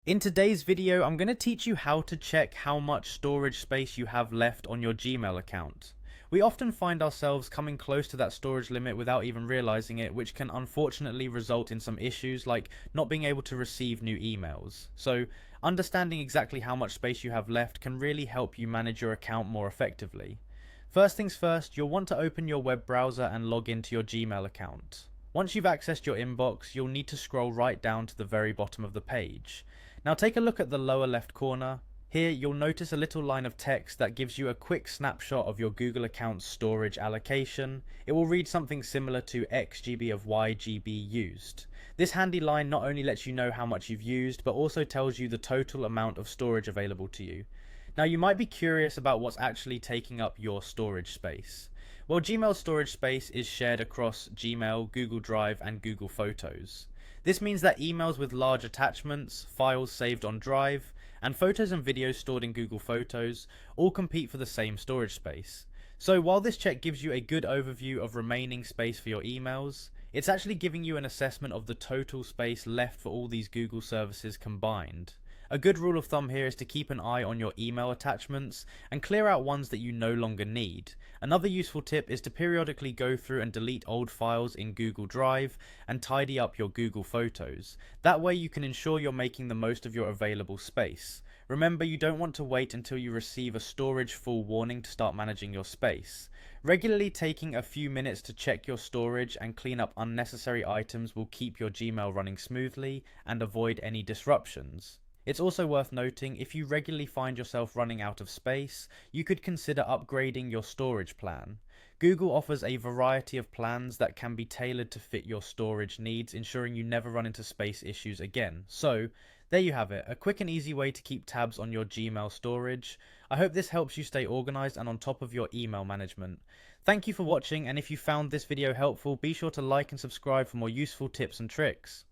In today's video, I'm going to teach you how to check how much storage space you have left on your Gmail account. We often find ourselves coming close to that storage limit without even realizing it, which can unfortunately result in some issues like not being able to receive new emails. So, understanding exactly how much space you have left can really help you manage your account more effectively. First things first, you'll want to open your web browser and log into your Gmail account. Once you've accessed your inbox, you'll need to scroll right down to the very bottom of the page. Now take a look at the lower left corner. Here you'll notice a little line of text that gives you a quick snapshot of your Google account's storage allocation. It will read something similar to XGB of YGB used. This handy line not only lets you know how much you've used, but also tells you the total amount of storage available to you. Now you might be curious about what's actually taking up your storage space. Well, Gmail storage space is shared across Gmail, Google Drive, and Google Photos. This means that emails with large attachments, files saved on Drive, and photos and videos stored in Google Photos all compete for the same storage space. So while this check gives you a good overview of remaining space for your emails, it's actually giving you an assessment of the total space left for all these Google services combined. A good rule of thumb here is to keep an eye on your email attachments and clear out ones that you no longer need. Another useful tip is to periodically go through and delete old files in Google Drive and tidy up your Google Photos. That way you can ensure you're making the most of your available space. Remember, you don't want to wait until you receive a storage full warning to start managing your space. Regularly taking a few minutes to check your storage and clean up unnecessary items will keep your Gmail running smoothly and avoid any disruptions. It's also worth noting, if you regularly find yourself running out of space, you could consider upgrading your storage plan. Google offers a variety of plans that can be tailored to fit your storage needs, ensuring you never run into space issues again. So, there you have it, a quick and easy way to keep tabs on your Gmail storage. I hope this helps you stay organized and on top of your email management. Thank you for watching, and if you found this video helpful, be sure to like and subscribe for more useful tips and tricks.